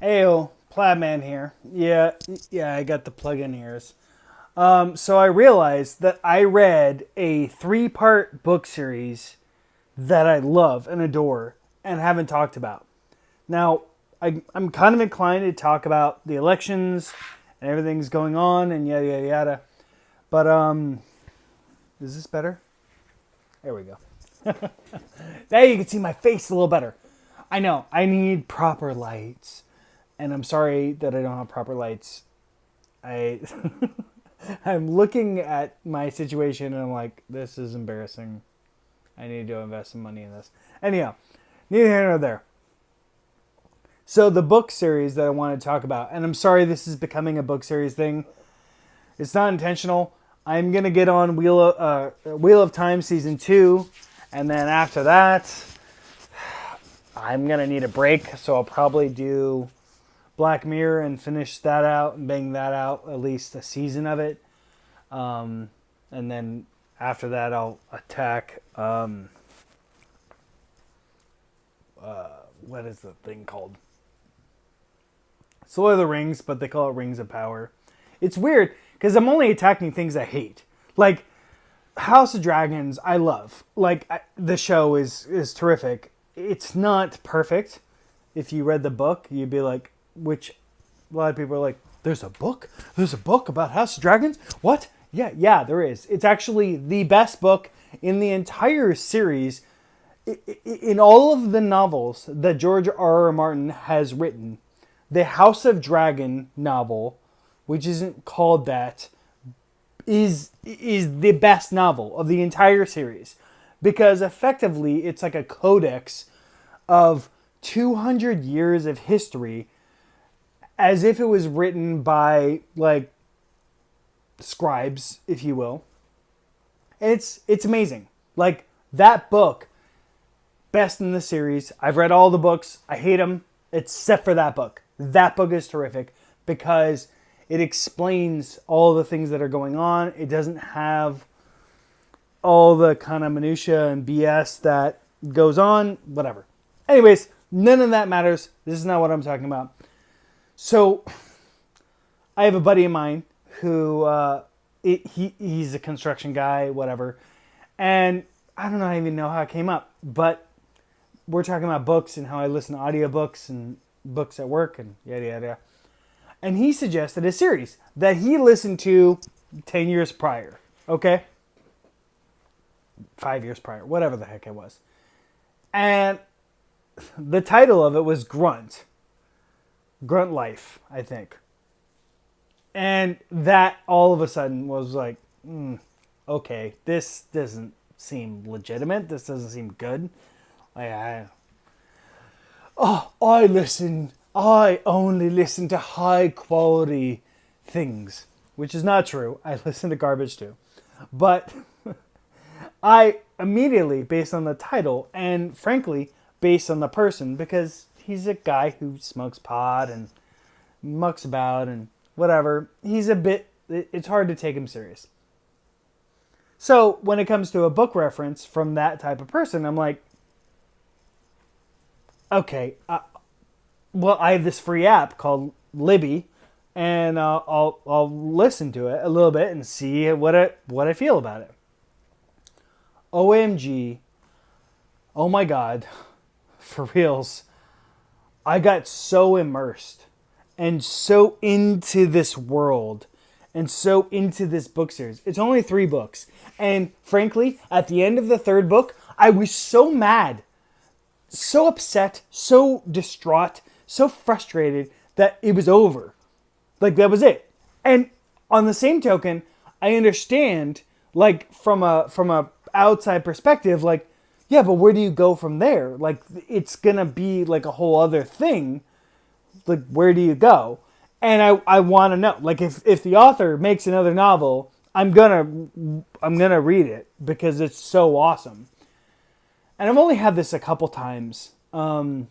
Ayo, Plaidman here. Yeah, I got the plug-in ears. So I realized that I read a three-part book series that I love and adore and haven't talked about. Now, I'm kind of inclined to talk about the elections and everything's going on and yada yada yada. But is this better? There we go. Now you can see my face a little better. I know I need proper lights, and I'm sorry that I don't have proper lights. I I'm looking at my situation and I'm like, this is embarrassing. I need to invest some money in this. Anyhow, neither here nor there. So the book series that I want to talk about, and I'm sorry this is becoming a book series thing. It's not intentional. I'm gonna get on Wheel of Time season 2, and then after that, I'm gonna need a break. So I'll probably do Black Mirror and finish that out and bang that out, at least a season of it. And then after that, I'll attack. What is the thing called? It's Lord of the Rings, but they call it Rings of Power. It's weird because I'm only attacking things I hate. Like House of Dragons, I love. The show is terrific. It's not perfect. If you read the book, you'd be like, which a lot of people are like, there's a book? There's a book about House of Dragons? What? Yeah, there is. It's actually the best book in the entire series. In all of the novels that George R. R. Martin has written, the House of Dragon novel, which isn't called that, is the best novel of the entire series. Because effectively, it's like a codex of 200 years of history as if it was written by, like, scribes, if you will. And it's amazing. Like, that book, best in the series. I've read all the books. I hate them, except for that book. That book is terrific because it explains all the things that are going on. It doesn't have all the kind of minutia and BS that goes on. Whatever. Anyways, none of that matters. This is not what I'm talking about. So, I have a buddy of mine who he's a construction guy, whatever, and I don't even know how it came up, but we're talking about books and how I listen to audiobooks and books at work and yada yada yada. And he suggested a series that he listened to 10 years prior. Okay? 5 years prior, whatever the heck it was. And the title of it was Grunt. Grunt Life, I think. And that all of a sudden was like, okay, this doesn't seem legitimate. This doesn't seem good. I only listen to high quality things, which is not true. I listen to garbage too. But I immediately, based on the title, and frankly, based on the person, because he's a guy who smokes pot and mucks about and whatever, it's hard to take him serious. So when it comes to a book reference from that type of person, I'm like, okay, well, I have this free app called Libby, and I'll listen to it a little bit and see what I feel about it. OMG, oh my God, for reals, I got so immersed and so into this world and so into this book series. It's only 3 books, and frankly, at the end of the 3rd book, I was so mad, so upset, so distraught, so frustrated that it was over. Like, that was it. And on the same token, I understand, like, from a outside perspective, like, yeah, but where do you go from there? Like, it's gonna be like a whole other thing. Like, where do you go? And I want to know, like, if the author makes another novel, I'm gonna read it because it's so awesome. And I've only had this a couple times. One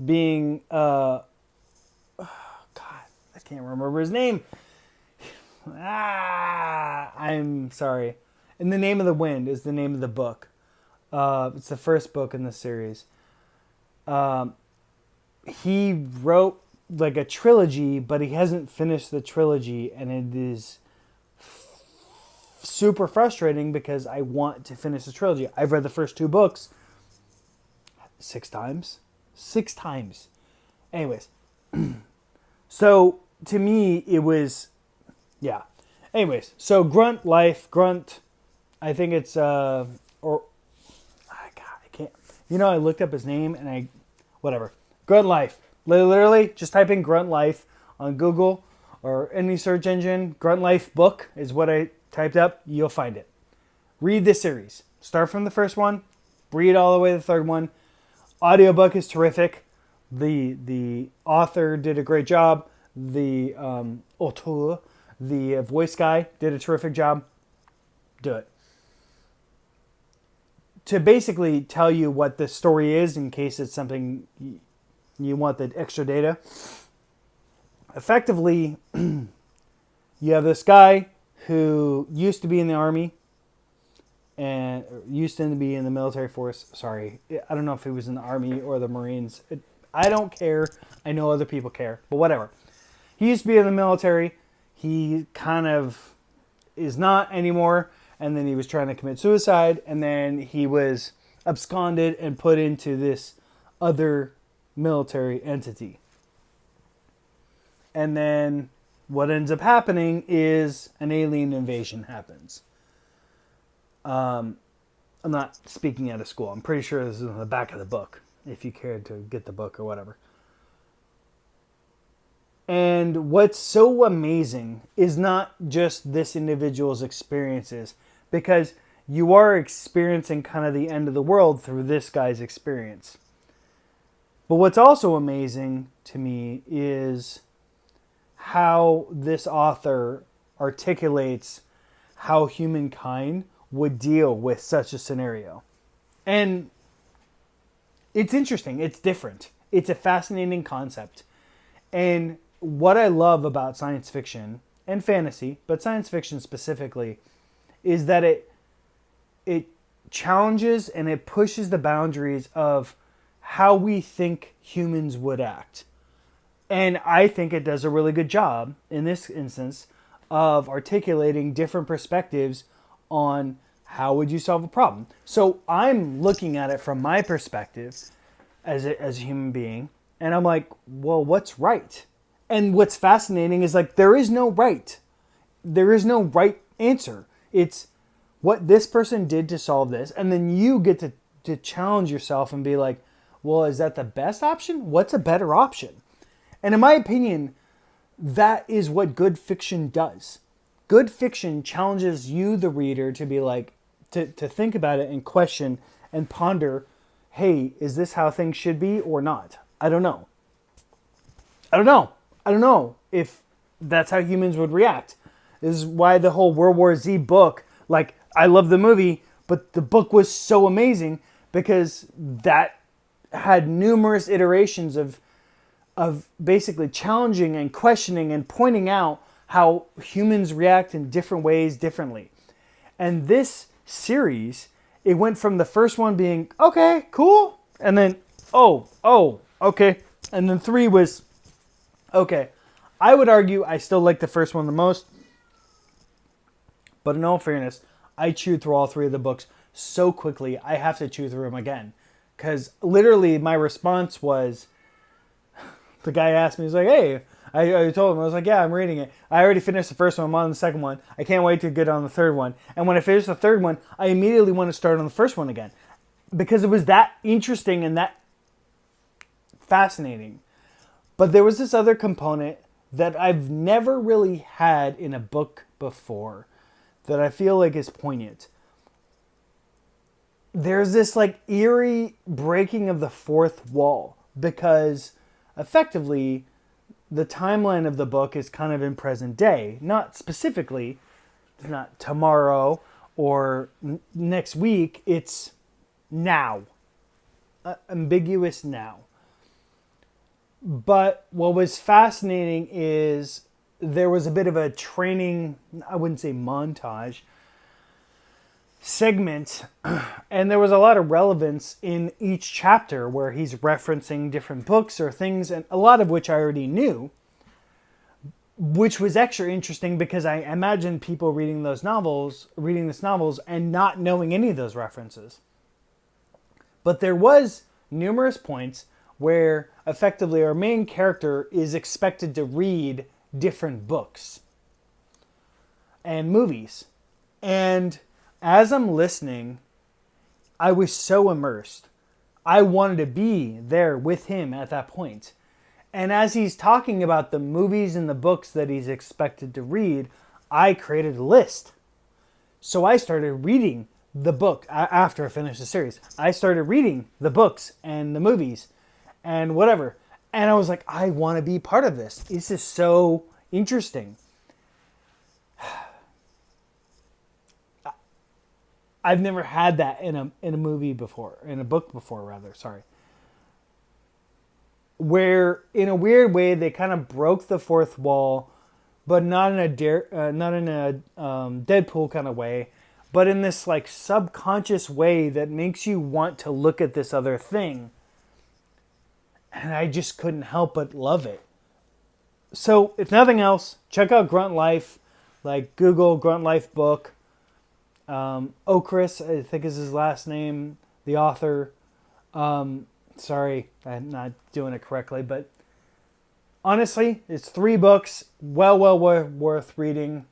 being, God, I can't remember his name. I'm sorry. In the Name of the Wind is the name of the book. It's the first book in the series. he wrote like a trilogy, but he hasn't finished the trilogy, and it is super frustrating because I want to finish the trilogy. I've read the first 2 books 6 times. 6 times. Anyways, so to me, it was, yeah. Anyways, so Grunt, I think it's, God, I can't, I looked up his name and whatever. Grunt Life. Literally, just type in Grunt Life on Google or any search engine. Grunt Life book is what I typed up. You'll find it. Read the series. Start from the first one. Read all the way to the third one. Audiobook is terrific. The author did a great job. The auteur, the voice guy, did a terrific job. Do it. To basically tell you what the story is, in case it's something you want the extra data. Effectively, you have this guy who used to be in the army and used to be in the military force. Sorry, I don't know if he was in the army or the Marines. I don't care. I know other people care, but whatever. He used to be in the military. He kind of is not anymore. And then he was trying to commit suicide. And then he was absconded and put into this other military entity. And then what ends up happening is an alien invasion happens. I'm not speaking out of school. I'm pretty sure this is in the back of the book, if you cared to get the book or whatever. And what's so amazing is not just this individual's experiences, because you are experiencing kind of the end of the world through this guy's experience. But what's also amazing to me is how this author articulates how humankind would deal with such a scenario. And it's interesting. It's different. It's a fascinating concept. And what I love about science fiction and fantasy, but science fiction specifically, is that it challenges and it pushes the boundaries of how we think humans would act. And I think it does a really good job in this instance of articulating different perspectives on how would you solve a problem. So I'm looking at it from my perspective as a human being, and I'm like, well, what's right? And what's fascinating is like there is no right. There is no right answer. It's what this person did to solve this, and then you get to challenge yourself and be like, well, is that the best option? What's a better option? And in my opinion, that is what good fiction does. Good fiction challenges you, the reader, to be like, to think about it and question and ponder, hey, is this how things should be or not? I don't know. I don't know if that's how humans would react. This is why the whole World War Z book, like, I love the movie, but the book was so amazing because that had numerous iterations of basically challenging and questioning and pointing out how humans react in different ways differently. And this series, it went from the first one being, okay, cool, and then, oh, okay, and then 3 was, okay. I would argue I still like the first one the most, but in all fairness, I chewed through all 3 of the books so quickly, I have to chew through them again. Because literally my response was, the guy asked me, he's like, hey, I told him, I was like, yeah, I'm reading it. I already finished the first one, I'm on the second one. I can't wait to get on the third one. And when I finished the third one, I immediately want to start on the first one again. Because it was that interesting and that fascinating. But there was this other component that I've never really had in a book before that I feel like is poignant. There's this like eerie breaking of the fourth wall because effectively the timeline of the book is kind of in present day. Not specifically, it's not tomorrow or next week, it's now. Ambiguous now. But what was fascinating is there was a bit of a training, I wouldn't say montage, segment, and there was a lot of relevance in each chapter where he's referencing different books or things, and a lot of which I already knew, which was extra interesting because I imagine people reading these novels, and not knowing any of those references. But there was numerous points where effectively our main character is expected to read different books and movies. And as I'm listening, I was so immersed. I wanted to be there with him at that point. And as he's talking about the movies and the books that he's expected to read, I created a list. So I started reading the book after I finished the series. I started reading the books and the movies and whatever. And I was like, I want to be part of this. This is so interesting. I've never had that in a movie before, in a book before, rather. Sorry. Where, in a weird way, they kind of broke the fourth wall, but not in a Deadpool kind of way, but in this like subconscious way that makes you want to look at this other thing. And I just couldn't help but love it. So, if nothing else, check out Grunt Life. Like, Google Grunt Life book. Okris, I think is his last name, the author. Sorry, I'm not doing it correctly, but honestly, it's 3 books, well worth reading.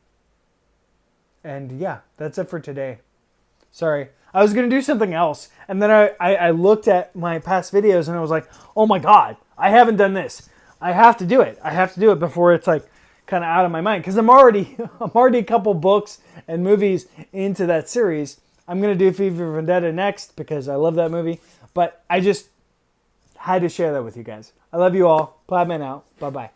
And yeah, that's it for today. Sorry, I was going to do something else, and then I looked at my past videos, and I was like, oh my god, I haven't done this. I have to do it. I have to do it before it's like kind of out of my mind, because I'm already a couple books and movies into that series. I'm going to do V for Vendetta next because I love that movie, but I just had to share that with you guys. I love you all. Plaidman out. Bye-bye.